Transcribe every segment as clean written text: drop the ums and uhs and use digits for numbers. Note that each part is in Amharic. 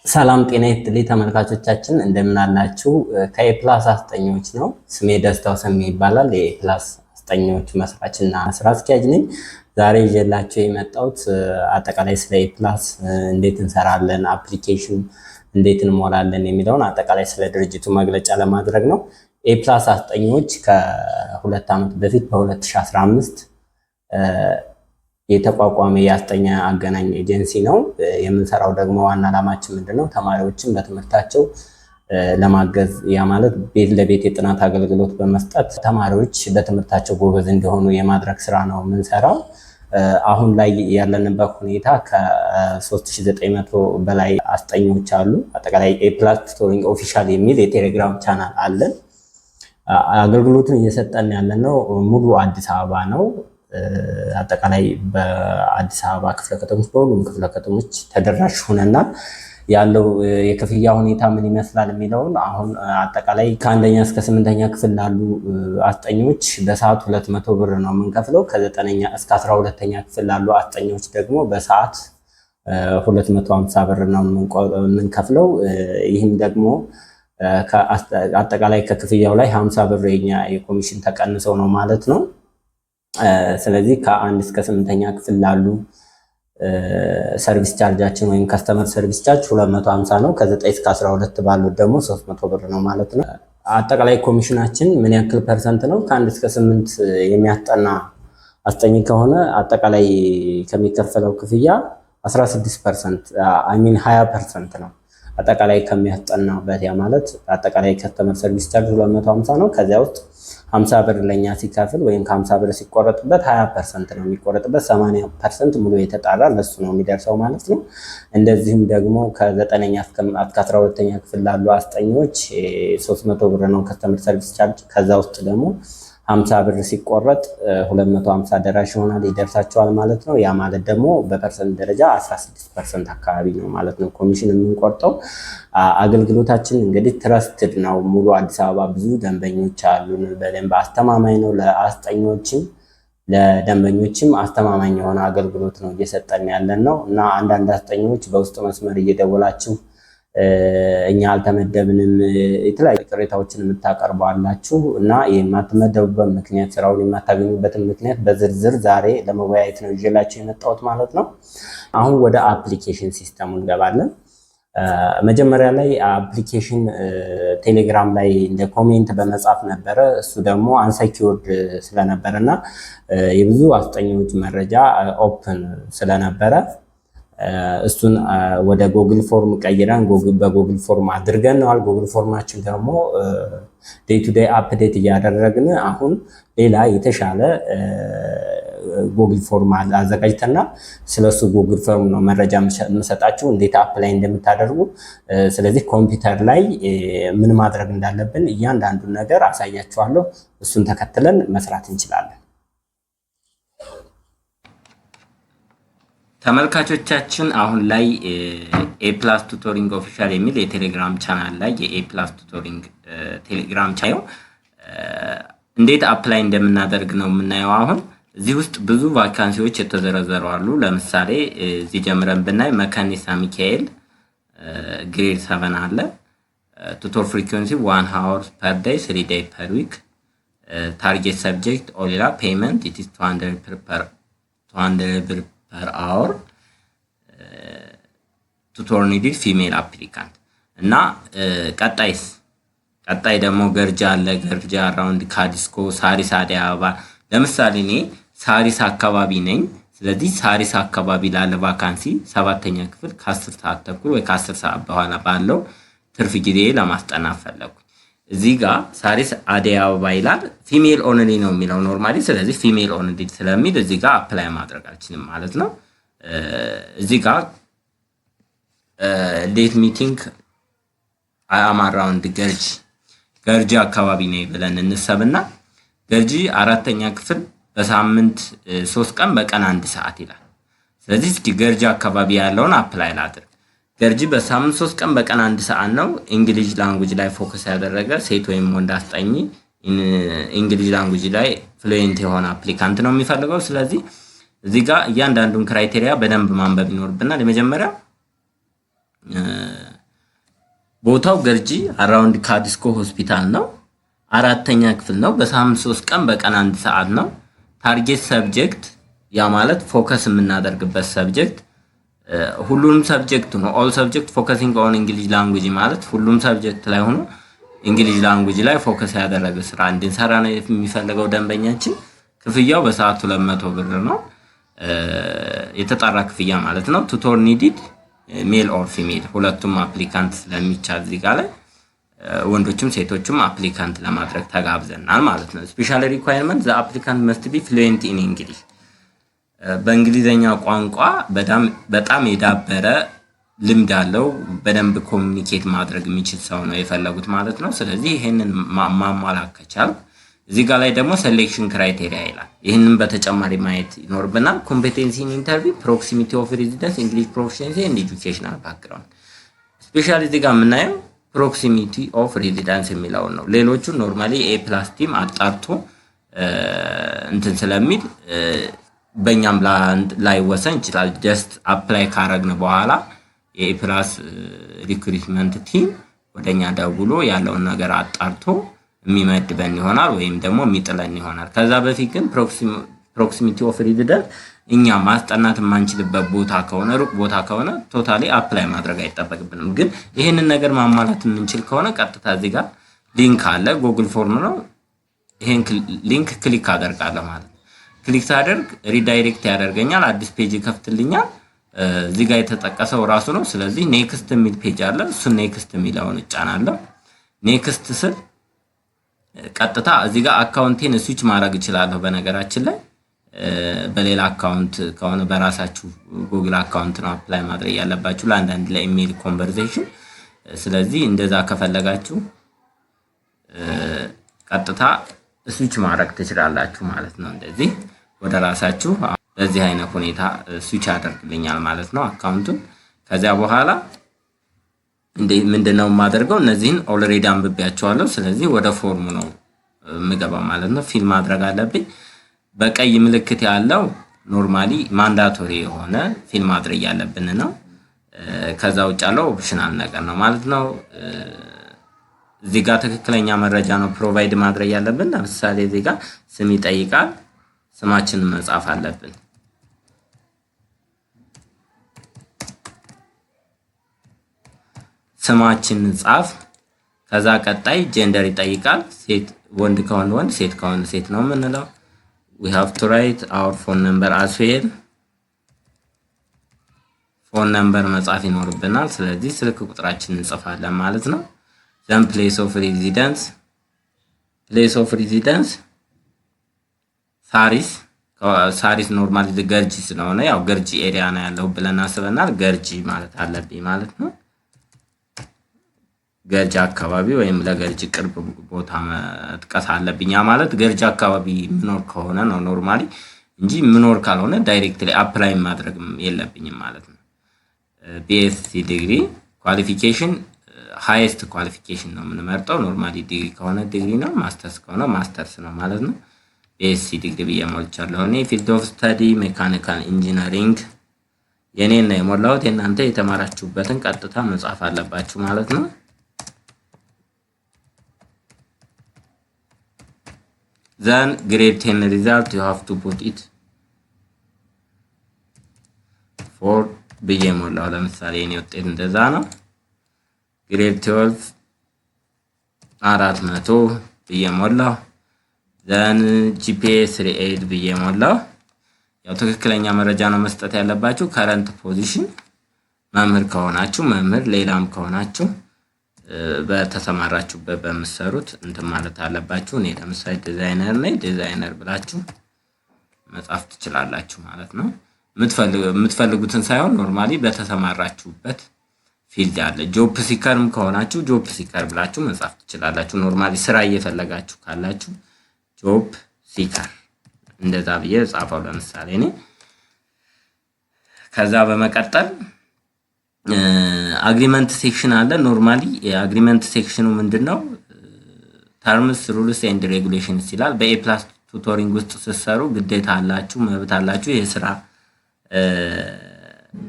ሰላም ጤና ይስጥልኝ ተመልካቾቻችን እንደምን አላችሁ? ከኤፕላስ አስጠኞች ነው። ስሜ ደስታው ሰሜ ይባላል። የኤፕላስ አስጠኞች መስራችና ስራ አስኪያጅ ነኝ። ዛሬ ይዤላችሁ የመጣሁት አጠቃላይ ስለ ኤፕላስ እንዴት እንሰራለን፣ አፕሊኬሽን እንዴት እንሞላለን የሚለውን አጠቃላይ ስለ ድርጅቱ መግለጫ ለማድረግ ነው። ኤፕላስ አስጠኞች ከሁለት ዓመት በፊት በ2015 የተቋቋመ የአስጠኛ አገናኝ ኤጀንሲ ነው። የምንሰራው ደግሞ ዋና ዓላማችን ምንድነው? ተማሪዎችን በትምህርታቸው ለማገዝ ያ ማለት ቤት ለቤት የጥናት አገልግሎት በመስጠት ተማሪዎች በትምህርታቸው ጎበዝ እንዲሆኑ የማድረግ ስራ ነው የምንሰራው። አሁን ላይ ያለንበት ሁኔታ ከ3900 በላይ አስጠኞች አሉ። አጠቃላይ ኤፕላስ ቱቶሪንግ ኦፊሻል የሚል የቴሌግራም ቻናል አለን። አገልግሎቱን እየሰጠን ያለነው ሙሉ አዲስ አበባ ነው። አጠቃላይ በአዲስ አበባ ክፍለ ከተሞች በሁሉም ክፍለ ከተሞች ተደራሽ ሆነና ያለው የክፍያ ሁኔታ ምን ይመስላል የሚለውን አሁን አጠቃላይ ከአንደኛ እስከ 8ኛ ክፍል ላሉ አስጠኞች በሰዓት 200 ብር ነው የምንከፍለው። ከ9ኛ እስከ 12ኛ ክፍል ላሉ አስጠኞች ደግሞ በሰዓት 250 ብር ነው የምንከፍለው። ይህም ደግሞ አጠቃላይ ከክፍያው ላይ 50 ብር የኛ የኮሚሽን ተቀንሰው ነው ማለት ነው። ስለዚህ ከ1 እስከ 8ኛ ክፍል ላሉ ሰርቪስ ቻርጃችን ወይም ከስተመር ሰርቪስ ቻርጅ 250 ነው። ከ9 እስከ 12 ባሉት ደግሞ 300 ብር ነው ማለት ነው። አጠቃላይ ኮሚሽናችን ምን ያክል ፐርሰንት ነው? ከ1 እስከ 8 የሚያስጠና አስጠኝ ከሆነ አጠቃላይ ከሚከፈለው ክፍያ 16% 20% ነው አጠቃላይ ከሚያስጠናበት። ያ ማለት አጠቃላይ ከስተመር ሰርቪስ ቻርጅ 250 ነው። ከዚያ ውስጥ 50 ብር ለኛ ሲከፍል ወይም ከ50 ብር ሲቆረጥበት 20% ነው የሚቆረጥበት። 80% ሙሉ የተጣራ ለሱ ነው የሚደርሰው ማለት ነው። እንደዚህም ደግሞ ከ9ኛ እስከ 12ኛ ክፍል ላሉ አስጠኞች 300 ብር ነው ከስተመር ሰርቪስ ቻርጅ። ከዛ ውስጥ ደግሞ 50 ብር ሲቆረጥ 250 ደራሽ ይሆናል ይደርሳቸዋል ማለት ነው። ያ ማለት ደግሞ በፐርሰንት ደረጃ 16% አካባቢ ነው ማለት ነው ኮሚሽን የምንቆርጠው። አገልግሎታችን እንግዲህ ትረስትድ ነው። ሙሉ አዲስ አበባ ብዙ ደንበኞች አሉን። በደንብ አስተማማኝ ነው። ለአስጠኞችም ለደንበኞችም አስተማማኝ የሆነ አገልግሎት ነው እየሰጠን ያለን ነው እና አንዳንድ አስጠኞች በውስጥ መስመር እየደወላችሁ እኛ አልተመደብንም የተለያዩ ቅሬታዎችን የምታቀርቡ አላችሁ እና የማትመደቡበት ምክንያት ስራውን የማታገኙበትን ምክንያት በዝርዝር ዛሬ ለመወያየት ነው ይዤላችሁ የመጣሁት ማለት ነው። አሁን ወደ አፕሊኬሽን ሲስተሙ እንገባለን። መጀመሪያ ላይ አፕሊኬሽን ቴሌግራም ላይ እንደ ኮሜንት በመጻፍ ነበረ። እሱ ደግሞ አንሰኪውርድ ስለነበረ እና የብዙ አስጠኞች መረጃ ኦፕን ስለነበረ እሱን ወደ ጉግል ፎርም ቀይረን በጉግል ፎርም አድርገናል። ጉግል ፎርማችን ደግሞ ዴይ ቱ ዴይ አፕዴት እያደረግን አሁን ሌላ የተሻለ ጉግል ፎርም አዘጋጅተናል። ስለሱ ጉግል ፎርም ነው መረጃ የምሰጣችሁ እንዴት አፕላይ እንደምታደርጉ። ስለዚህ ኮምፒውተር ላይ ምን ማድረግ እንዳለብን እያንዳንዱን ነገር አሳያችኋለሁ። እሱን ተከትለን መስራት እንችላለን። ተመልካቾቻችን አሁን ላይ ኤፕላስ ቱቶሪንግ ኦፊሻል የሚል የቴሌግራም ቻናል ላይ የኤፕላስ ቱቶሪንግ ቴሌግራም ቻናል እንዴት አፕላይ እንደምናደርግ ነው የምናየው። አሁን እዚህ ውስጥ ብዙ ቫካንሲዎች የተዘረዘሩ አሉ። ለምሳሌ እዚህ ጀምረን ብናይ መካኒሳ ሚካኤል ግሬድ 7 አለ። ቱቶር ፍሪኩዌንሲ 1 hour per day 3 days per week ታርጌት ሰብጀክት ኦሌላ ፔመንት ኢት ኢዝ 200 ብር per hour ቱቶር ኒድድ ፊሜል አፕሊካንት እና ቀጣይ ደግሞ ገርጃ አለ። ገርጃ አራውንድ ካዲስኮ ሳሪስ አዲስ አበባ። ለምሳሌ እኔ ሳሪስ አካባቢ ነኝ። ስለዚህ ሳሪስ አካባቢ ላለ ቫካንሲ 7ኛ ክፍል ከ10 ሰዓት ተኩል ወይ ከ10 ሰዓት በኋላ ባለው ትርፍ ጊዜ ለማስጠናት ፈለኩ። እዚህ ጋር ሳሪስ አዲስ አበባ ይላል። ፊሜል ኦንሊ ነው የሚለው ኖርማሊ። ስለዚህ ፊሜል ኦንሊ ስለሚል እዚህ ጋር አፕላይ ማድረግ አልችልም ማለት ነው። እዚህ ጋር ዴት ሚቲንግ አም አራውንድ ገርጂ አካባቢ ነው ብለን እንሰብና ገርጂ 4ኛ ክፍል በሳምንት 3 ቀን በቀን 1 ሰዓት ይላል። ስለዚህ እስኪ ገርጂ አካባቢ ያለውን አፕላይ ላድርግ። ገርጂ በሳምንት 3 ቀን በቀን 1 ሰዓት ነው። እንግሊዝ ላንጉጅ ላይ ፎከስ ያደረገ ሴት ወይም ወንድ አስጠኝ እንግሊዝ ላንጉጅ ላይ ፍሉዌንት የሆነ አፕሊካንት ነው የሚፈልገው። ስለዚህ እዚህ ጋር እያንዳንዱን ክራይቴሪያ በደንብ ማንበብ ይኖርብናል። የመጀመሪያ ቦታው ገርጂ አራውንድ ካዲስኮ ሆስፒታል ነው። 4ኛ ክፍል ነው። በሳምንት 3 ቀን በቀን 1 ሰዓት ነው። ታርጌት ሰብጀክት ያ ማለት ፎከስ የምናደርግበት ሰብጀክት ሁሉንም ሰብጀክት ነው። ኦል ሰብጀክት ፎከሲንግ ኦን እንግሊሽ ላንጉዌጅ ማለት ሁሉም ሰብጀክት ላይ ሆኖ እንግሊሽ ላንጉዌጅ ላይ ፎከስ ያደረገ ስራ እንድንሰራ ነው የሚፈልገው ደንበኛችን። ክፍያው በሰዓት 200 ብር ነው። የተጣራ ክፍያ ማለት ነው። ቱቶር ኒዲድ ሜል ኦር ፊሜል ሁለቱም አፕሊካንት ስለሚቻል እዚህ ጋር ላይ ወንዶችም ሴቶችም አፕሊካንት ለማድረግ ተጋብዘናል ማለት ነው። ስፔሻል ሪኳየርመንት ዘ አፕሊካንት መስት ቢ ፍሉዌንት ኢን እንግሊሽ በእንግሊዘኛ ቋንቋ በጣም የዳበረ ልምድ አለው። በደንብ ኮሚኒኬት ማድረግ የሚችል ሰው ነው የፈለጉት ማለት ነው። ስለዚህ ይሄንን ማሟላት ከቻል እዚህ ጋር ላይ ደግሞ ሴሌክሽን ክራይቴሪያ ይላል። ይህንን በተጨማሪ ማየት ይኖርብናል። ኮምፔቴንሲ ኢን ኢንተርቪው፣ ፕሮክሲሚቲ ኦፍ ሬዚደንስ፣ እንግሊሽ ፕሮፊሺየንሲ ኤንድ ኤጁኬሽናል ባክግራውንድ። ስፔሻሊ እዚህ ጋር የምናየው ፕሮክሲሚቲ ኦፍ ሬዚደንስ የሚለውን ነው። ሌሎቹ ኖርማሊ ኤ+ ቲም አጣርቶ እንትን ስለሚል በእኛም ላይ ወሰን ይችላል። ጀስት አፕላይ ካረግን በኋላ የኤ+ ሪክሩትመንት ቲም ወደኛ ደውሎ ያለውን ነገር አጣርቶ የሚመድበን ይሆናል ወይም ደግሞ የሚጥለን ይሆናል። ከዛ በፊት ግን ፕሮክሲሚቲ ኦፍ ሬዚደንስ እኛ ማስጠናት የማንችልበት ቦታ ከሆነ ሩቅ ቦታ ከሆነ ቶታሊ አፕላይ ማድረግ አይጠበቅብንም። ግን ይህንን ነገር ማሟላት የምንችል ከሆነ ቀጥታ እዚህ ጋር ሊንክ አለ፣ ጉግል ፎርም ነው። ይሄን ሊንክ ክሊክ አደርጋለሁ ማለት ነው። ክሊክ ሳደርግ ሪዳይሬክት ያደርገኛል፣ አዲስ ፔጅ ይከፍትልኛል። እዚህ ጋር የተጠቀሰው ራሱ ነው። ስለዚህ ኔክስት የሚል ፔጅ አለ። እሱን ኔክስት የሚለውን እጫናለሁ። ኔክስት ስል ቀጥታ እዚህ ጋር አካውንቴን ስዊች ማድረግ እችላለሁ። በነገራችን ላይ በሌላ አካውንት ከሆነ በራሳችሁ ጉግል አካውንት ነው አፕላይ ማድረግ ያለባችሁ ለአንዳንድ ለኢሜል ኮንቨርሴሽን። ስለዚህ እንደዛ ከፈለጋችሁ ቀጥታ ስዊች ማድረግ ትችላላችሁ ማለት ነው። እንደዚህ ወደ ራሳችሁ በዚህ አይነት ሁኔታ ስዊች ያደርግልኛል ማለት ነው አካውንቱን። ከዚያ በኋላ ምንድነው የማደርገው? እነዚህን ኦልሬዲ አንብቤያቸዋለሁ። ስለዚህ ወደ ፎርሙ ነው የምገባው ማለት ነው። ፊል ማድረግ አለብኝ። በቀይ ምልክት ያለው ኖርማሊ ማንዳቶሪ የሆነ ፊል ማድረግ ያለብን ነው። ከዛ ውጭ ያለው ኦፕሽናል ነገር ነው ማለት ነው። እዚህ ጋር ትክክለኛ መረጃ ነው ፕሮቫይድ ማድረግ ያለብን። ለምሳሌ እዚህ ጋር ስም ይጠይቃል። ስማችንን መጻፍ አለብን። ስማችንን ጻፍ። ከዛ ቀጣይ ጀንደር ይጠይቃል። ሴት ወንድ ከሆነ ወንድ፣ ሴት ከሆነ ሴት ነው የምንለው። we have to write our phone number as well። ፎን ነምበር መጻፍ ይኖርብናል። ስለዚህ ስልክ ቁጥራችንን እንጽፋለን ማለት ነው። then place of residence ሳሪስ ኖርማሊ ገርጂ ስለሆነ ያው ገርጂ ኤሪያ ነው ያለው ብለን አስበናል። ገርጂ ማለት አለብኝ ማለት ነው። ገርጂ አካባቢ ወይም ለገርጂ ቅርብ ቦታ መጥቀስ አለብኝ። ያ ማለት ገርጂ አካባቢ ምኖር ከሆነ ነው ኖርማሊ እንጂ ምኖር ካልሆነ ዳይሬክትሊ አፕላይ ማድረግ የለብኝም ማለት ነው። BSc ዲግሪ ኳሊፊኬሽን ሃይስት ኳሊፊኬሽን ነው የምንመርጠው። ኖርማሊ ዲግሪ ከሆነ ዲግሪ ነው፣ ማስተርስ ከሆነ ማስተርስ ነው ማለት ነው። BSc ዲግሪ ብዬ ሞልቻለሁ እኔ። ፊልድ ኦፍ ስተዲ ሜካኒካል ኢንጂነሪንግ የኔን ነው የሞላሁት። የእናንተ የተማራችሁበትን ቀጥታ መጻፍ አለባችሁ ማለት ነው። then grade 10 result you have to put it for ብዬ ሞላው። ለምሳሌ የኔ ውጤት እንደዛ ነው። ግሬድ 12 400 ብዬ ሞላው። then GPA 3.8 ብዬ ሞላው። ያው ትክክለኛ መረጃ ነው መስጠት ያለባችሁ። current position መምህር ከሆናችሁ መምህር፣ ሌላም ከሆናችሁ በተሰማራችሁበት በመሰሩት እንትን ማለት አለባችሁ። እኔ ለምሳሌ ዲዛይነር ነኝ፣ ዲዛይነር ብላችሁ መጻፍ ትችላላችሁ ማለት ነው። የምትፈልጉትን ሳይሆን ኖርማሊ በተሰማራችሁበት ፊልድ ያለ። ጆብ ሲከርም ከሆናችሁ ጆብ ሲከር ብላችሁ መጻፍ ትችላላችሁ። ኖርማሊ ስራ እየፈለጋችሁ ካላችሁ ጆብ ሲከር እንደዛ ብዬ ጻፈው ለምሳሌ እኔ። ከዛ በመቀጠል አግሪመንት ሴክሽን አለ። ኖርማሊ የአግሪመንት ሴክሽኑ ምንድነው? ተርምስ ሩልስ ኤንድ ሬጉሌሽንስ ይላል። በኤ+ ቱቶሪንግ ውስጥ ስትሰሩ ግዴታ አላችሁ፣ መብት አላችሁ። የስራ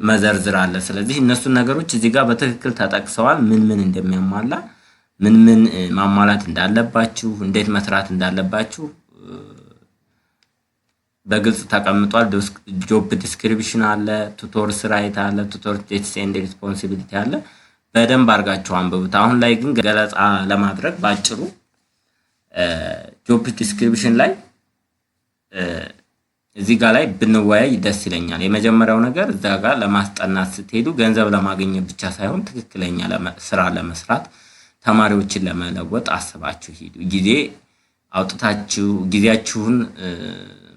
መዘርዝር አለ። ስለዚህ እነሱን ነገሮች እዚህ ጋር በትክክል ተጠቅሰዋል። ምን ምን እንደሚያሟላ ምን ምን ማሟላት እንዳለባችሁ እንዴት መስራት እንዳለባችሁ በግልጽ ተቀምጧል። ጆብ ዲስክሪፕሽን አለ፣ ቱቶርስ ራይት አለ፣ ቱቶር ዴትስ ኤንድ ሪስፖንሲቢሊቲ አለ። በደንብ አድርጋችሁ አንብቡት። አሁን ላይ ግን ገለጻ ለማድረግ ባጭሩ ጆብ ዲስክሪፕሽን ላይ እዚህ ጋር ላይ ብንወያይ ደስ ይለኛል። የመጀመሪያው ነገር እዛ ጋር ለማስጠናት ስትሄዱ ገንዘብ ለማግኘት ብቻ ሳይሆን ትክክለኛ ስራ ለመስራት ተማሪዎችን ለመለወጥ አስባችሁ ሂዱ። ጊዜ አውጥታችሁ ጊዜያችሁን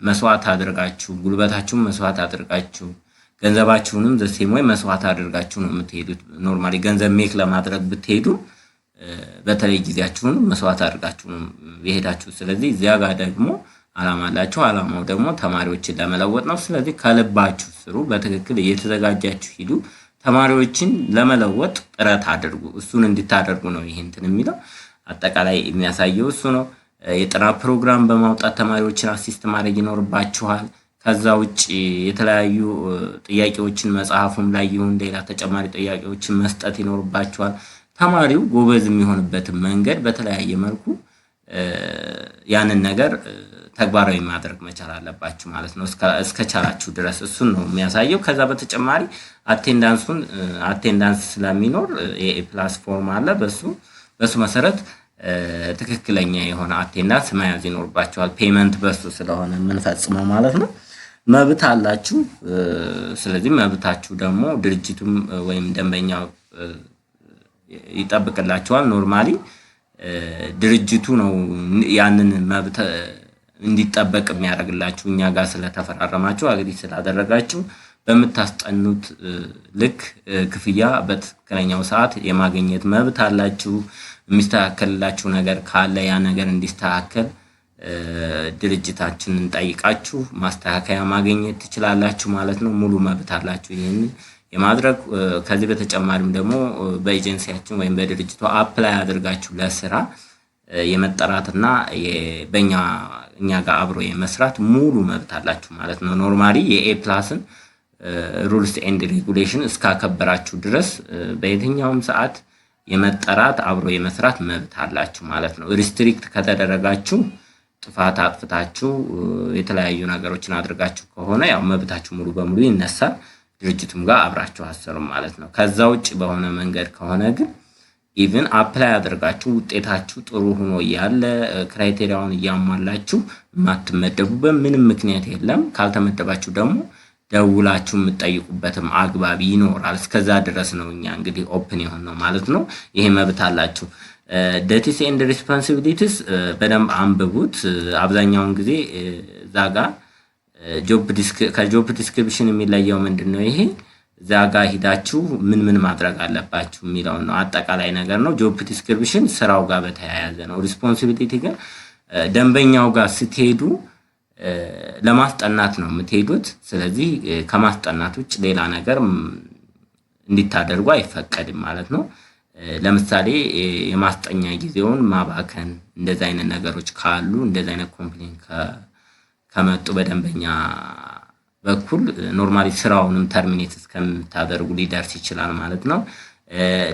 መስዋዕት አድርጋችሁ ጉልበታችሁን መስዋዕት አድርጋችሁ ገንዘባችሁንም ዘሴም ወይ መስዋዕት አድርጋችሁ ነው የምትሄዱት። ኖርማሊ ገንዘብ ሜክ ለማድረግ ብትሄዱ በተለይ ጊዜያችሁን መስዋዕት አድርጋችሁ ነው የሄዳችሁ። ስለዚህ እዚያ ጋር ደግሞ ዓላማ አላችሁ። ዓላማው ደግሞ ተማሪዎችን ለመለወጥ ነው። ስለዚህ ከልባችሁ ስሩ፣ በትክክል እየተዘጋጃችሁ ሂዱ። ተማሪዎችን ለመለወጥ ጥረት አድርጉ። እሱን እንድታደርጉ ነው ይሄ እንትን የሚለው አጠቃላይ የሚያሳየው እሱ ነው። የጥናት ፕሮግራም በማውጣት ተማሪዎችን አሲስት ማድረግ ይኖርባችኋል። ከዛ ውጭ የተለያዩ ጥያቄዎችን መጽሐፉም ላይ ይሁን ሌላ ተጨማሪ ጥያቄዎችን መስጠት ይኖርባችኋል። ተማሪው ጎበዝ የሚሆንበትን መንገድ በተለያየ መልኩ ያንን ነገር ተግባራዊ ማድረግ መቻል አለባችሁ ማለት ነው፣ እስከቻላችሁ ድረስ እሱን ነው የሚያሳየው። ከዛ በተጨማሪ አቴንዳንስ ስለሚኖር የኤ+ ፎርም አለ። በሱ መሰረት ትክክለኛ የሆነ አቴንዳንስ መያዝ ይኖርባችኋል። ፔመንት በሱ ስለሆነ የምንፈጽመው ማለት ነው። መብት አላችሁ። ስለዚህ መብታችሁ ደግሞ ድርጅቱም ወይም ደንበኛው ይጠብቅላችኋል። ኖርማሊ ድርጅቱ ነው ያንን መብት እንዲጠበቅ የሚያደርግላችሁ። እኛ ጋር ስለተፈራረማችሁ አግሪ ስላደረጋችሁ በምታስጠኑት ልክ ክፍያ በትክክለኛው ሰዓት የማግኘት መብት አላችሁ። የሚስተካከልላችሁ ነገር ካለ ያ ነገር እንዲስተካከል ድርጅታችንን ጠይቃችሁ ማስተካከያ ማግኘት ትችላላችሁ ማለት ነው። ሙሉ መብት አላችሁ ይሄን የማድረግ። ከዚህ በተጨማሪም ደግሞ በኤጀንሲያችን ወይም በድርጅቱ አፕላይ አድርጋችሁ ለስራ የመጠራትና እኛ ጋር አብሮ የመስራት ሙሉ መብት አላችሁ ማለት ነው። ኖርማሊ የኤ+ን ሩልስ ኤንድ ሬጉሌሽን እስካከበራችሁ ድረስ በየትኛውም ሰዓት የመጠራት አብሮ የመስራት መብት አላችሁ ማለት ነው። ሪስትሪክት ከተደረጋችሁ ጥፋት አጥፍታችሁ የተለያዩ ነገሮችን አድርጋችሁ ከሆነ ያው መብታችሁ ሙሉ በሙሉ ይነሳል። ድርጅቱም ጋር አብራችሁ አሰሩም ማለት ነው። ከዛ ውጭ በሆነ መንገድ ከሆነ ግን ኢቭን አፕላይ አድርጋችሁ ውጤታችሁ ጥሩ ሆኖ ያለ ክራይቴሪያውን እያሟላችሁ የማትመደቡበት ምንም ምክንያት የለም። ካልተመደባችሁ ደግሞ ደውላችሁ የምትጠይቁበትም አግባብ ይኖራል። እስከዛ ድረስ ነው እኛ እንግዲህ ኦፕን የሆነው ማለት ነው። ይሄ መብት አላችሁ። ዴቲስ ኤንድ ሪስፖንሲቢሊቲስ በደንብ አንብቡት። አብዛኛውን ጊዜ እዛ ጋር ከጆብ ዲስክሪፕሽን የሚለየው ምንድነው? ይሄ እዛ ጋር ሂዳችሁ ምን ማድረግ አለባችሁ የሚለው ነው። አጠቃላይ ነገር ነው። ጆብ ዲስክሪፕሽን ስራው ጋር በተያያዘ ነው። ሪስፖንሲቢሊቲ ግን ደንበኛው ጋር ስትሄዱ ለማስጠናት ነው የምትሄዱት። ስለዚህ ከማስጠናት ውጭ ሌላ ነገር እንዲታደርጉ አይፈቀድም ማለት ነው። ለምሳሌ የማስጠኛ ጊዜውን ማባከን እንደዚህ አይነት ነገሮች ካሉ እንደዚህ አይነት ኮምፕሌን ከመጡ በደንበኛ በኩል ኖርማሊ ስራውንም ተርሚኔት እስከምታደርጉ ሊደርስ ይችላል ማለት ነው።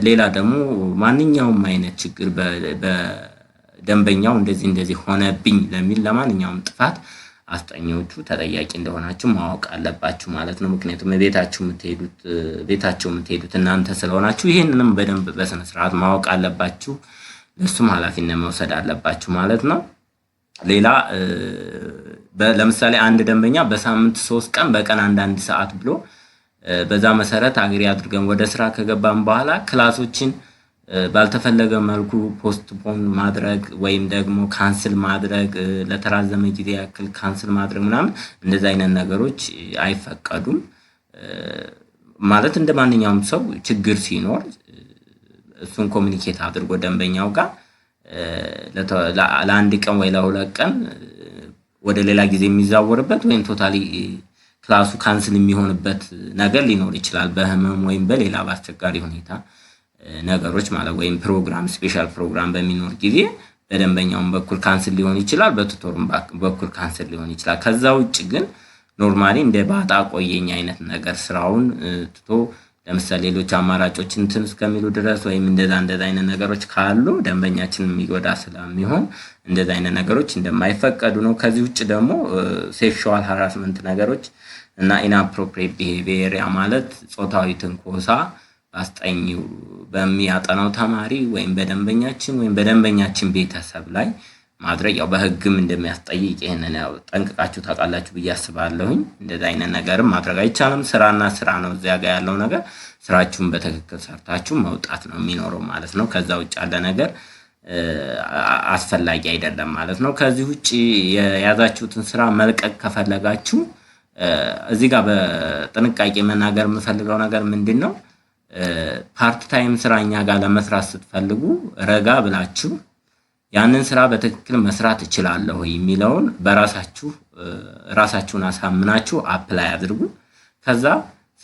ሌላ ደግሞ ማንኛውም አይነት ችግር በደንበኛው እንደዚህ ሆነብኝ ለሚል ለማንኛውም ጥፋት አስጠኞቹ ተጠያቂ እንደሆናችሁ ማወቅ አለባችሁ ማለት ነው። ምክንያቱም ቤታቸው የምትሄዱት እናንተ ስለሆናችሁ ይሄንንም በደንብ በስነ ስርዓት ማወቅ አለባችሁ። ለሱም ኃላፊነት መውሰድ አለባችሁ ማለት ነው። ሌላ ለምሳሌ አንድ ደንበኛ በሳምንት 3 ቀን በቀን አንዳንድ ሰዓት ብሎ በዛ መሰረት አግሪ አድርገን ወደ ስራ ከገባን በኋላ ክላሶችን ባልተፈለገ መልኩ ፖስትፖን ማድረግ ወይም ደግሞ ካንስል ማድረግ ለተራዘመ ጊዜ ያክል ካንስል ማድረግ ምናምን እንደዚህ አይነት ነገሮች አይፈቀዱም። ማለት እንደማንኛውም ሰው ችግር ሲኖር እሱን ኮሙኒኬት አድርጎ ደንበኛው ጋር ለአንድ ቀን ወይ ለሁለት ቀን ወደ ሌላ ጊዜ የሚዛወርበት ወይም ቶታሊ ክላሱ ካንስል የሚሆንበት ነገር ሊኖር ይችላል። በህመም ወይም በሌላ በአስቸጋሪ ሁኔታ ነገሮች ማለት ወይም ፕሮግራም ስፔሻል ፕሮግራም በሚኖር ጊዜ በደንበኛውም በኩል ካንስል ሊሆን ይችላል፣ በቱቶሩም በኩል ካንስል ሊሆን ይችላል። ከዛ ውጭ ግን ኖርማሊ እንደ ባጣ ቆየኝ አይነት ነገር ስራውን ትቶ ለምሳሌ ሌሎች አማራጮች እንትን እስከሚሉ ድረስ ወይም እንደዛ አይነት ነገሮች ካሉ ደንበኛችንን የሚጎዳ ስለሚሆን እንደዛ አይነት ነገሮች እንደማይፈቀዱ ነው። ከዚህ ውጭ ደግሞ ሴክሹዋል ሃራስመንት ነገሮች እና ኢንአፕሮፕሪየት ቢሄቪየር ማለት ጾታዊ ትንኮሳ አስጠኚው በሚያጠናው ተማሪ ወይም በደንበኛችን ቤተሰብ ላይ ማድረግ ያው በህግም እንደሚያስጠይቅ ይሄንን ያው ጠንቅቃችሁ ታውቃላችሁ ብዬ አስባለሁኝ። እንደዛ አይነት ነገርም ማድረግ አይቻልም። ስራና ስራ ነው። እዚያ ጋር ያለው ነገር ስራችሁን በትክክል ሰርታችሁ መውጣት ነው የሚኖረው ማለት ነው። ከዛ ውጭ ያለ ነገር አስፈላጊ አይደለም ማለት ነው። ከዚህ ውጭ የያዛችሁትን ስራ መልቀቅ ከፈለጋችሁ እዚህ ጋር በጥንቃቄ መናገር የምፈልገው ነገር ምንድነው? ፓርት ታይም ስራ እኛ ጋር ለመስራት ስትፈልጉ ረጋ ብላችሁ ያንን ስራ በትክክል መስራት እችላለሁ የሚለውን ራሳችሁን አሳምናችሁ አፕላይ አድርጉ። ከዛ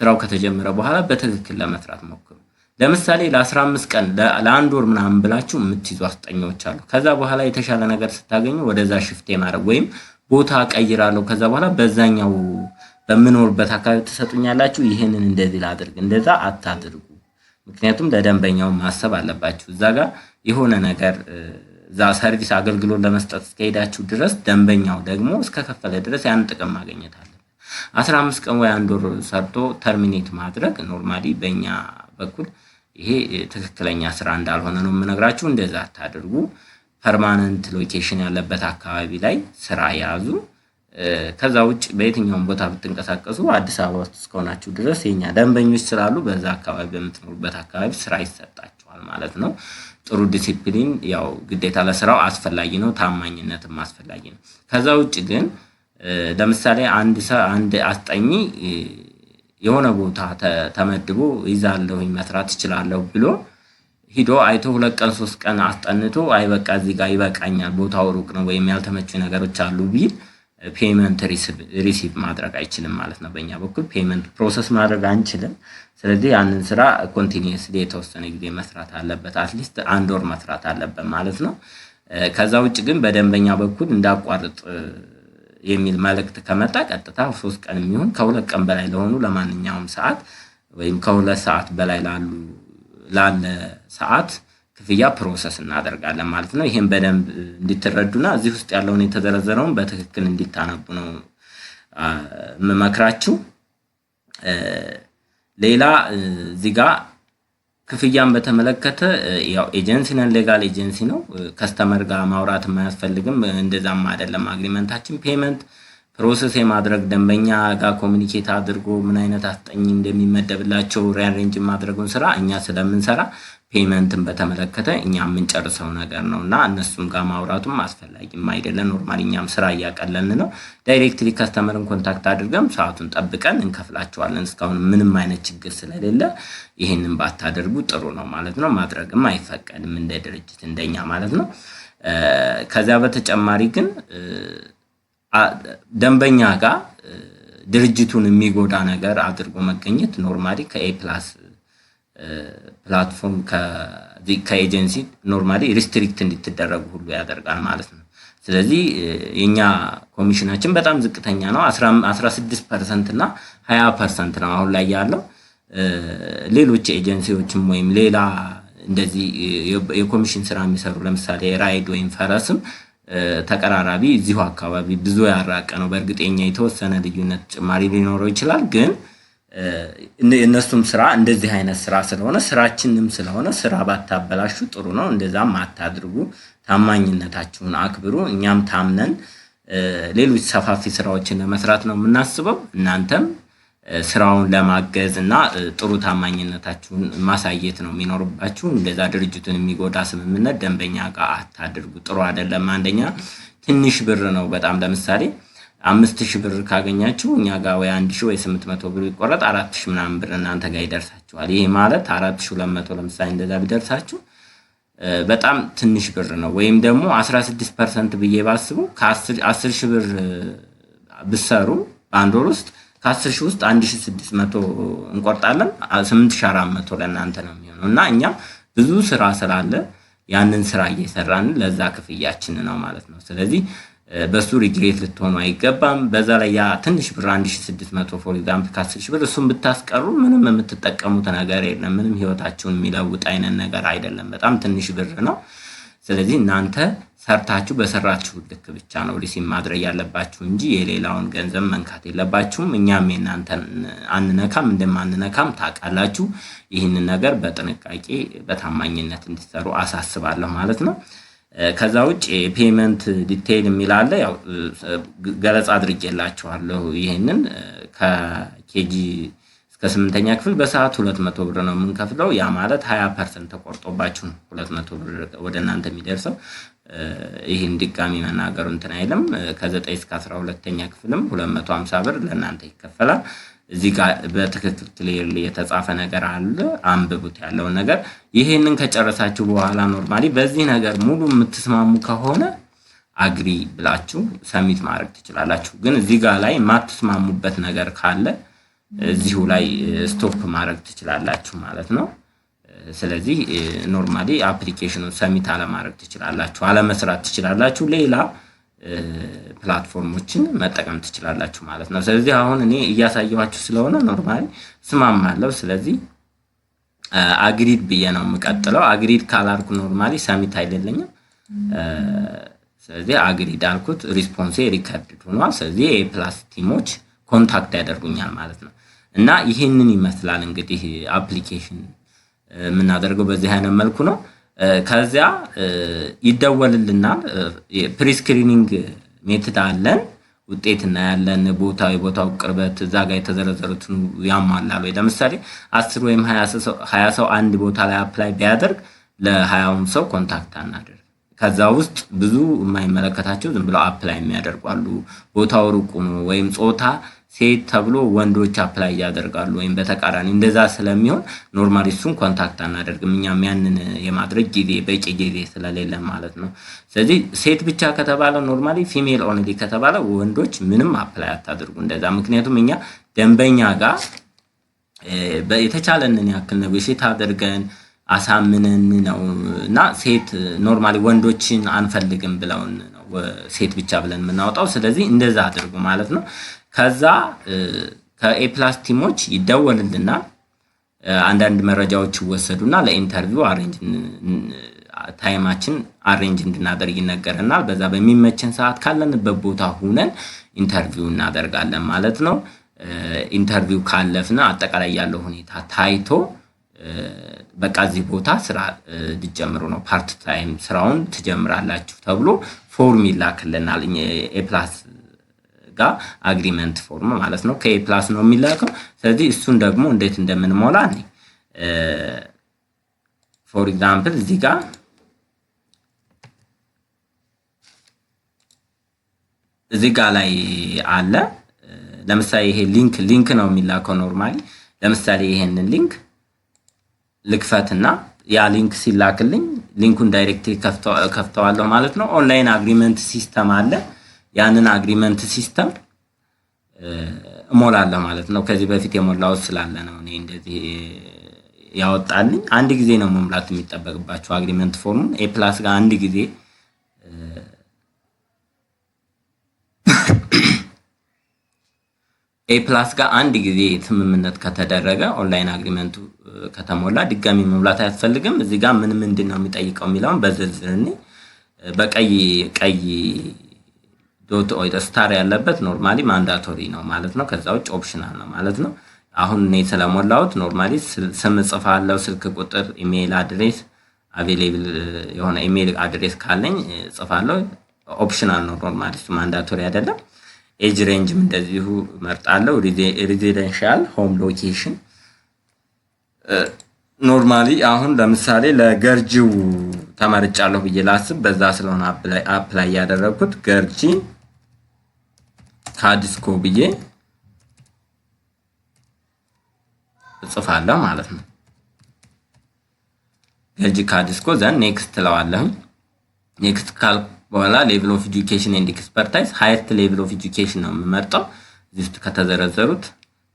ስራው ከተጀመረ በኋላ በትክክል ለመስራት ሞክሩ። ለምሳሌ ለ15 ቀን ለአንድ ወር ምናምን ብላችሁ የምትይዙ አስጠኞች አሉ። ከዛ በኋላ የተሻለ ነገር ስታገኙ ወደዛ ሽፍት ማድረግ ወይም ቦታ ቀይራለሁ ከዛ በኋላ በዛኛው በምኖርበት አካባቢ ተሰጡኛላችሁ ይሄንን እንደዚህ ላድርግ፣ እንደዛ አታድርጉ። ምክንያቱም ለደንበኛው ማሰብ አለባችሁ። እዛ ጋር የሆነ ነገር ዛ ሰርቪስ አገልግሎት ለመስጠት እስከሄዳችሁ ድረስ ደንበኛው ደግሞ እስከከፈለ ድረስ ያን ጥቅም ማግኘት አለበት። 15 ቀን ወይ አንድ ወር ሰርቶ ተርሚኔት ማድረግ ኖርማሊ በእኛ በኩል ይሄ ትክክለኛ ስራ እንዳልሆነ ነው የምነግራችሁ። እንደዛ አታድርጉ። ፐርማነንት ሎኬሽን ያለበት አካባቢ ላይ ስራ ያዙ። ከዛ ውጭ በየትኛውም ቦታ ብትንቀሳቀሱ አዲስ አበባ ውስጥ እስከሆናችሁ ድረስ የኛ ደንበኞች ስላሉ በዛ አካባቢ በምትኖሩበት አካባቢ ስራ ይሰጣችኋል ማለት ነው። ጥሩ ዲሲፕሊን ያው ግዴታ ለስራው አስፈላጊ ነው። ታማኝነትም አስፈላጊ ነው። ከዛ ውጭ ግን ለምሳሌ አንድ አስጠኚ የሆነ ቦታ ተመድቦ ይዛለሁኝ መስራት እችላለሁ ብሎ ሂዶ አይቶ 2 ቀን 3 ቀን አስጠንቶ አይ በቃ እዚህ ጋር ይበቃኛል ቦታው ሩቅ ነው ወይም ያልተመቹ ነገሮች አሉ ቢል ፔመንት ሪሲቭ ማድረግ አይችልም ማለት ነው። በእኛ በኩል ፔመንት ፕሮሰስ ማድረግ አንችልም። ስለዚህ ያንን ስራ ኮንቲኒዩስሊ የተወሰነ ጊዜ መስራት አለበት። አትሊስት አንድ ወር መስራት አለበት ማለት ነው። ከዛ ውጭ ግን በደንበኛ በኩል እንዳቋርጥ የሚል መልእክት ከመጣ ቀጥታ 3 ቀን የሚሆን ከ2 ቀን በላይ ለሆኑ ለማንኛውም ሰዓት ወይም ከ2 ሰዓት በላይ ላለ ሰዓት ክፍያ ፕሮሰስ እናደርጋለን ማለት ነው። ይሄን በደንብ እንድትረዱና እዚህ ውስጥ ያለውን የተዘረዘረውን በትክክል እንድታነቡ ነው የምመክራችሁ። ሌላ እዚህ ጋር ክፍያን በተመለከተ ያው ኤጀንሲ ነን፣ ሌጋል ኤጀንሲ ነው። ከስተመር ጋር ማውራት የማያስፈልግም። እንደዛም አይደለም አግሪመንታችን። ፔመንት ፕሮሰስ የማድረግ ደንበኛ ጋር ኮሙኒኬት አድርጎ ምን አይነት አስጠኝ እንደሚመደብላቸው ሪአሬንጅ ማድረጉን ስራ እኛ ስለምንሰራ ፔመንትን በተመለከተ እኛ የምንጨርሰው ነገር ነውና እነሱም ጋር ማውራቱም አስፈላጊም አይደለም። ኖርማሊ እኛም ስራ እያቀለልን ነው። ዳይሬክትሊ ከስተመርን ኮንታክት አድርገን ሰዓቱን ጠብቀን እንከፍላቸዋለን። እስካሁን ምንም አይነት ችግር ስለሌለ ይሄንን ባታደርጉ ጥሩ ነው ማለት ነው። ማድረግም አይፈቀድም እንደ ድርጅት እንደኛ ማለት ነው። ከዛ በተጨማሪ ግን ደንበኛ ጋር ድርጅቱን የሚጎዳ ነገር አድርጎ መገኘት ኖርማሊ ከኤ ፕላስ ፕላትፎርም ከኤጀንሲ ኖርማሊ ሪስትሪክት እንድትደረጉ ሁሉ ያደርጋል ማለት ነው። ስለዚህ የኛ ኮሚሽናችን በጣም ዝቅተኛ ነው። 16% እና 20% ነው አሁን ላይ ያለው። ሌሎች ኤጀንሲዎችም ወይም ሌላ እንደዚህ የኮሚሽን ስራ የሚሰሩ ለምሳሌ ራይድ ወይም ፈረስም ተቀራራቢ እዚሁ አካባቢ ብዙ ያራቀ ነው። በእርግጥ የኛ የተወሰነ ልዩነት ጭማሪ ሊኖረው ይችላል ግን እነሱም ስራ እንደዚህ አይነት ስራ ስለሆነ ስራችንንም ስለሆነ ስራ ባታበላሹ ጥሩ ነው። እንደዛም አታድርጉ። ታማኝነታችሁን አክብሩ። እኛም ታምነን ሌሎች ሰፋፊ ስራዎችን ለመስራት ነው የምናስበው። እናንተም ስራውን ለማገዝ እና ጥሩ ታማኝነታችሁን ማሳየት ነው የሚኖርባችሁ። እንደዛ ድርጅቱን የሚጎዳ ስምምነት ደንበኛ ጋር አታድርጉ። ጥሩ አይደለም። አንደኛ ትንሽ ብር ነው በጣም ለምሳሌ 5000 ብር ካገኛችሁ እኛ ጋር ወይ 1000 ወይ 800 ብር ይቆረጥ 4000 ምናምን ብር እናንተ ጋር ይደርሳችኋል። ይሄ ማለት 4200 ለምሳሌ እንደዛ ቢደርሳችሁ በጣም ትንሽ ብር ነው። ወይም ደግሞ 16% ብዬ ባስበው ከ10000 ብር ብሰሩ በአንድ ወር ውስጥ ከ10000 ውስጥ 1600 እንቆርጣለን። 8400 ለእናንተ ነው የሚሆነው እና እኛ ብዙ ስራ ስላለ ያንን ስራ እየሰራን ለዛ ክፍያችን ነው ማለት ነው። ስለዚህ በሱ ሪግሬት ልትሆኑ አይገባም። በዛ ላይ ያ ትንሽ ብር 1600 ፎር ኤግዛምፕል ከ10 ሺህ ብር እሱን ብታስቀሩ ምንም የምትጠቀሙት ነገር የለም። ምንም ህይወታችሁን የሚለውጥ አይነት ነገር አይደለም። በጣም ትንሽ ብር ነው። ስለዚህ እናንተ ሰርታችሁ በሰራችሁ ልክ ብቻ ነው ሪሲቭ ማድረግ ያለባችሁ እንጂ የሌላውን ገንዘብ መንካት የለባችሁም። እኛም የእናንተን አንነካም፣ እንደማንነካም ታውቃላችሁ። ይህንን ነገር በጥንቃቄ በታማኝነት እንዲሰሩ አሳስባለሁ ማለት ነው። ከዛ ውጭ የፔመንት ዲቴይል የሚላለ ያው ገለጻ አድርጌላችኋለሁ። ይህንን ከኬጂ እስከ 8ኛ ክፍል በሰዓት 200 ብር ነው የምንከፍለው። ያ ማለት 20% ተቆርጦባችሁ 200 ብር ወደ እናንተ የሚደርሰው። ይህን ድጋሚ መናገሩ እንትን አይልም። ከ9 እስከ 12ኛ ክፍልም 250 ብር ለእናንተ ይከፈላል። እዚህ ጋር በትክክል ክሊርሊ የተጻፈ ነገር አለ፣ አንብቡት ያለውን ነገር። ይሄንን ከጨረሳችሁ በኋላ ኖርማሊ በዚህ ነገር ሙሉ የምትስማሙ ከሆነ አግሪ ብላችሁ ሰሚት ማድረግ ትችላላችሁ። ግን እዚህ ጋር ላይ የማትስማሙበት ነገር ካለ እዚሁ ላይ ስቶፕ ማድረግ ትችላላችሁ ማለት ነው። ስለዚህ ኖርማሊ አፕሊኬሽኑን ሰሚት አለማድረግ ትችላላችሁ፣ አለመስራት ትችላላችሁ። ሌላ ፕላትፎርሞችን መጠቀም ትችላላችሁ ማለት ነው። ስለዚህ አሁን እኔ እያሳየኋችሁ ስለሆነ ኖርማሊ ስማማለሁ። ስለዚህ አግሪድ ብዬ ነው የምቀጥለው። አግሪድ ካላልኩ ኖርማሊ ሰሚት አይደለኝም። ስለዚህ አግሪድ አልኩት፣ ሪስፖንሴ ሪከርድ ሆኗል። ስለዚህ የፕላስ ቲሞች ኮንታክት ያደርጉኛል ማለት ነው። እና ይህንን ይመስላል እንግዲህ አፕሊኬሽን የምናደርገው በዚህ አይነት መልኩ ነው። ከዚያ ይደወልልናል። ፕሪስክሪኒንግ ሜትድ አለን፣ ውጤት እናያለን። የቦታው ቅርበት እዛ ጋር የተዘረዘሩትን ያሟላል ወይ? ለምሳሌ 10 ወይም 20 ሰው አንድ ቦታ ላይ አፕላይ ቢያደርግ ለ20ም ሰው ኮንታክት አናደርግ። ከዛ ውስጥ ብዙ የማይመለከታቸው ዝም ብለው አፕላይ የሚያደርጉ አሉ። ቦታው ሩቁ ነው ወይም ጾታ ሴት ተብሎ ወንዶች አፕላይ ያደርጋሉ ወይም በተቃራኒ እንደዛ ስለሚሆን ኖርማሊ እሱን ኮንታክት አናደርግም። እኛም ያንን የማድረግ ጊዜ በቂ ጊዜ ስለሌለ ማለት ነው። ስለዚህ ሴት ብቻ ከተባለ ኖርማሊ ፊሜል ኦንሊ ከተባለ ወንዶች ምንም አፕላይ አታደርጉ እንደዛ። ምክንያቱም እኛ ደንበኛ ጋር የተቻለንን ያክል ኔጎሼት አድርገን አሳምነን ነው እና ሴት ኖርማሊ ወንዶችን አንፈልግም ብለውን ነው ሴት ብቻ ብለን የምናወጣው። ስለዚህ እንደዛ አድርጉ ማለት ነው። ከዛ ከኤፕላስ ቲሞች ይደወልልናል። አንዳንድ መረጃዎች ይወሰዱና ለኢንተርቪው ታይማችን አሬንጅ እንድናደርግ ይነገረናል። በዛ በሚመችን ሰዓት ካለንበት ቦታ ሁነን ኢንተርቪው እናደርጋለን ማለት ነው። ኢንተርቪው ካለፍን አጠቃላይ ያለው ሁኔታ ታይቶ በቃ እዚህ ቦታ ስራ ሊጀምሩ ነው፣ ፓርት ታይም ስራውን ትጀምራላችሁ ተብሎ ፎርም ይላክልናል። ኤፕላስ ጋር አግሪመንት ፎርም ማለት ነው። ከኤፕላስ ነው የሚላከው። ስለዚህ እሱን ደግሞ እንዴት እንደምንሞላ ፎር ኤግዛምፕል እዚህ ጋር ላይ አለ። ለምሳሌ ይሄ ሊንክ ነው የሚላከው ኖርማሊ። ለምሳሌ ይሄንን ሊንክ ልክፈትና ያ ሊንክ ሲላክልኝ ሊንኩን ዳይሬክትሊ ከፍተዋለሁ ማለት ነው። ኦንላይን አግሪመንት ሲስተም አለ። ያንን አግሪመንት ሲስተም እሞላለሁ ማለት ነው። ከዚህ በፊት የሞላው ስላለ ነው እኔ እንደዚህ ያወጣልኝ። አንድ ጊዜ ነው መሙላት የሚጠበቅባቸው አግሪመንት ፎርሙን። ኤፕላስ ጋር አንድ ጊዜ ስምምነት ከተደረገ ኦንላይን አግሪመንቱ ከተሞላ ድጋሚ መሙላት አያስፈልግም። እዚህ ጋር ምንድን ነው የሚጠይቀው የሚለውን በዝርዝር እኔ በቀይ ዶት ኦይት ስታር ያለበት ኖርማሊ ማንዳቶሪ ነው ማለት ነው። ከዛ ውጭ ኦፕሽናል ነው ማለት ነው። አሁን እኔ ስለሞላሁት ኖርማሊ ስም ጽፋለሁ፣ ስልክ ቁጥር፣ ኢሜይል አድሬስ አቬሌብል የሆነ ኢሜይል አድሬስ ካለኝ ጽፋለሁ። ኦፕሽናል ነው ኖርማሊ፣ ማንዳቶሪ አይደለም። ኤጅ ሬንጅም እንደዚሁ መርጣለሁ። ሬዚደንሻል ሆም ሎኬሽን ኖርማሊ አሁን ለምሳሌ ለገርጂው ተመርጫለሁ ብዬ ላስብ፣ በዛ ስለሆነ አፕላይ ያደረኩት ገርጂ ካዲስኮ ብዬ እጽፋለሁ ማለት ነው። ገርጂ ካዲስኮ ዘን ኔክስት ትለዋለሁ። ኔክስት ካልኩ በኋላ ሌቭል ኦፍ ኤጁኬሽን ኤንድ ኤክስፐርታይዝ ሃይስት ሌቭል ኦፍ ኤጁኬሽን ነው የምመርጠው። እዚህ ውስጥ ከተዘረዘሩት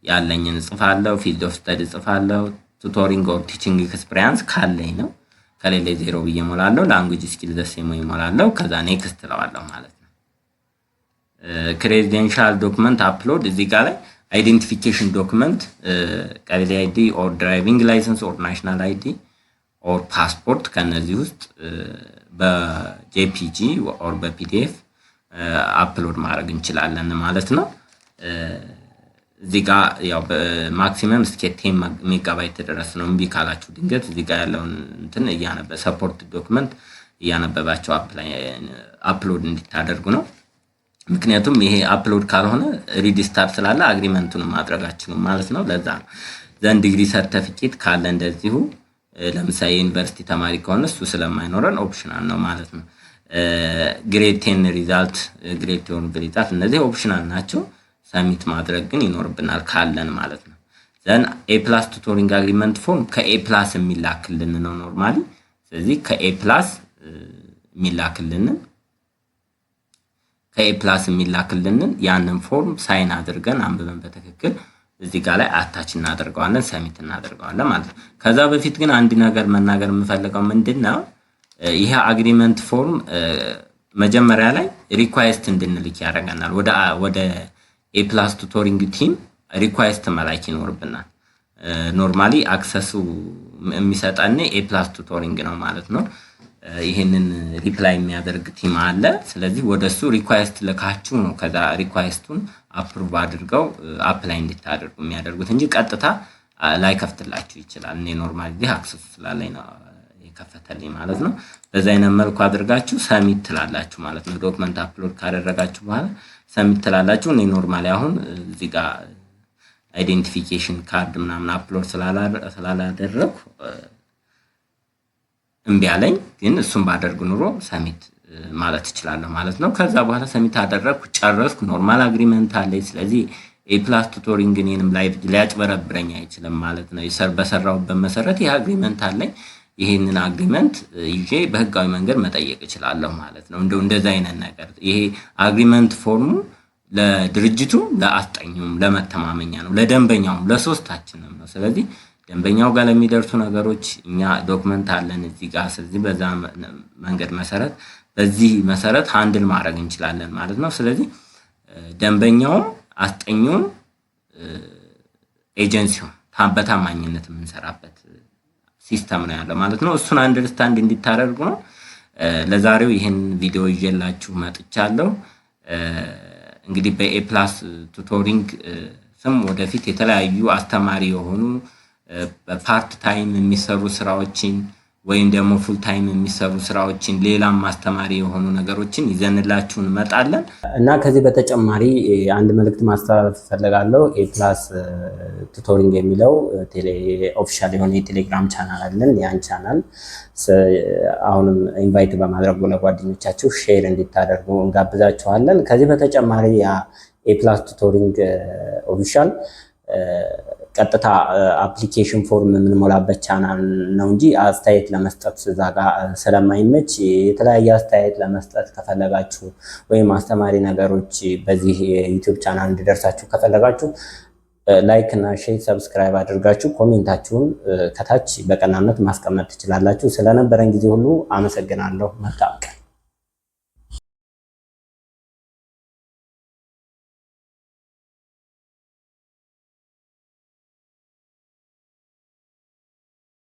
ያለኝን እጽፋለሁ። ፊልድ ኦፍ ስተዲ እጽፋለሁ። ቱቶሪንግ ኦር ቲቺንግ ኤክስፒሪያንስ ካለኝ ነው፣ ከሌለ ዜሮ ብዬ እሞላለሁ። ላንጉዌጅ ስኪል ዘሴሞ እሞላለሁ። ከዛ ኔክስት እለዋለሁ ማለት ነው። ክሬዴንሻል ዶክመንት አፕሎድ እዚህ ጋር ላይ አይዴንቲፊኬሽን ዶክመንት ቀበሌ አይዲ ኦር ድራይቪንግ ላይሰንስ ኦር ናሽናል አይዲ ኦር ፓስፖርት ከነዚህ ውስጥ በጄፒጂ ኦር በፒዲኤፍ አፕሎድ ማድረግ እንችላለን ማለት ነው። እዚህ ጋር ያው በማክሲመም እስከ 10 ሜጋባይት ድረስ ነው። እምቢ ካላችሁ ድንገት እዚህ ጋር ያለውን እንትን ሰፖርት ዶክመንት እያነበባችሁ አፕሎድ እንድታደርጉ ነው። ምክንያቱም ይሄ አፕሎድ ካልሆነ ሪዲስታርት ስላለ አግሪመንቱን ማድረጋችሁ ማለት ነው። ለዛ ነው ዘን ዲግሪ ሰርቲፊኬት ካለ እንደዚሁ ለምሳሌ ዩኒቨርሲቲ ተማሪ ከሆነ እሱ ስለማይኖረን ኦፕሽናል ነው ማለት ነው። ግሬድ 10 ሪዛልት፣ ግሬድ 10 ሪዛልት እነዚህ ኦፕሽናል ናቸው። ሰሚት ማድረግ ግን ይኖርብናል ካለን ማለት ነው። ዘን ኤ ፕላስ ቱቶሪንግ አግሪመንት ፎርም ከኤ ፕላስ የሚላክልን ነው ኖርማሊ። ስለዚህ ከኤ ፕላስ የሚላክልንን ያንን ፎርም ሳይን አድርገን አንብበን በትክክል እዚህ ጋር ላይ አታች እናደርገዋለን፣ ሰሚት እናደርገዋለን ማለት ነው። ከዛ በፊት ግን አንድ ነገር መናገር የምፈልገው ምንድነው ይሄ አግሪመንት ፎርም መጀመሪያ ላይ ሪኳየስት እንድንልክ ያደርገናል። ወደ ኤ ፕላስ ቱቶሪንግ ቲም ሪኳየስት መላክ ይኖርብናል። ኖርማሊ አክሰሱ የሚሰጠን ኤ ፕላስ ቱቶሪንግ ነው ማለት ነው። ይሄንን ሪፕላይ የሚያደርግ ቲም አለ። ስለዚህ ወደሱ ሪኳየስት ልካችሁ ነው ከዛ ሪኳየስቱን አፕሩቭ አድርገው አፕላይ እንድታደርጉ የሚያደርጉት እንጂ ቀጥታ ላይ ከፍትላችሁ ይችላል። እኔ ኖርማሊ አክሰሱ ስላለኝ ነው የከፈተልኝ ማለት ነው። በዛ አይነት መልኩ አድርጋችሁ ሰሚት ትላላችሁ ማለት ነው። ዶክመንት አፕሎድ ካደረጋችሁ በኋላ ሰሚት ትላላችሁ። እኔ ኖርማሊ አሁን እዚህ ጋር አይዴንቲፊኬሽን ካርድ ምናምን አፕሎድ ስላላደረኩ እምቢ አለኝ። ግን እሱን ባደርግ ኑሮ ሰሚት ማለት እችላለሁ ማለት ነው። ከዛ በኋላ ሰሚት አደረኩ፣ ጨረስኩ። ኖርማል አግሪመንት አለኝ። ስለዚህ ኤ ፕላስ ቱቶሪንግ እኔንም ሊያጭበረብረኝ አይችልም ማለት ነው። በሰራሁበት መሰረት ይህ አግሪመንት አለኝ። ይሄንን አግሪመንት ይዤ በህጋዊ መንገድ መጠየቅ እችላለሁ ማለት ነው። እንደዛ አይነት ነገር ይሄ አግሪመንት ፎርሙ ለድርጅቱ ለአስጠኙም ለመተማመኛ ነው፣ ለደንበኛውም ለሶስታችንም ነው። ስለዚህ ደንበኛው ጋር ለሚደርሱ ነገሮች እኛ ዶክመንት አለን እዚህ ጋር። ስለዚህ በዛ መንገድ በዚህ መሰረት ሃንድል ማድረግ እንችላለን ማለት ነው። ስለዚህ ደንበኛውም አስጠኙም ኤጀንሲውም በታማኝነት የምንሰራበት ሲስተም ነው ያለው ማለት ነው። እሱን አንደርስታንድ እንድታደርጉ ነው ለዛሬው ይሄን ቪዲዮ ይዤላችሁ መጥቻለሁ። እንግዲህ በኤ ፕላስ ቱቶሪንግ ስም ወደፊት የተለያዩ አስተማሪ የሆኑ በፓርት ታይም የሚሰሩ ስራዎችን ወይም ደግሞ ፉል ታይም የሚሰሩ ስራዎችን ሌላም ማስተማሪ የሆኑ ነገሮችን ይዘንላችሁ እንመጣለን እና ከዚህ በተጨማሪ አንድ መልእክት ማስተላለፍ ፈልጋለሁ። ኤ ፕላስ ቱቶሪንግ የሚለው ኦፊሻል የሆነ የቴሌግራም ቻናል አለን። ያን ቻናል አሁንም ኢንቫይት በማድረግ ለጓደኞቻችሁ ሼር እንድታደርጉ እንጋብዛችኋለን። ከዚህ በተጨማሪ ኤ ፕላስ ቱቶሪንግ ኦፊሻል ቀጥታ አፕሊኬሽን ፎርም የምንሞላበት ቻናል ነው እንጂ አስተያየት ለመስጠት እዛ ጋር ስለማይመች የተለያየ አስተያየት ለመስጠት ከፈለጋችሁ ወይም አስተማሪ ነገሮች በዚህ የዩቲዩብ ቻናል እንዲደርሳችሁ ከፈለጋችሁ ላይክ እና ሼር ሰብስክራይብ አድርጋችሁ ኮሜንታችሁን ከታች በቀናነት ማስቀመጥ ትችላላችሁ። ስለነበረን ጊዜ ሁሉ አመሰግናለሁ። መልካም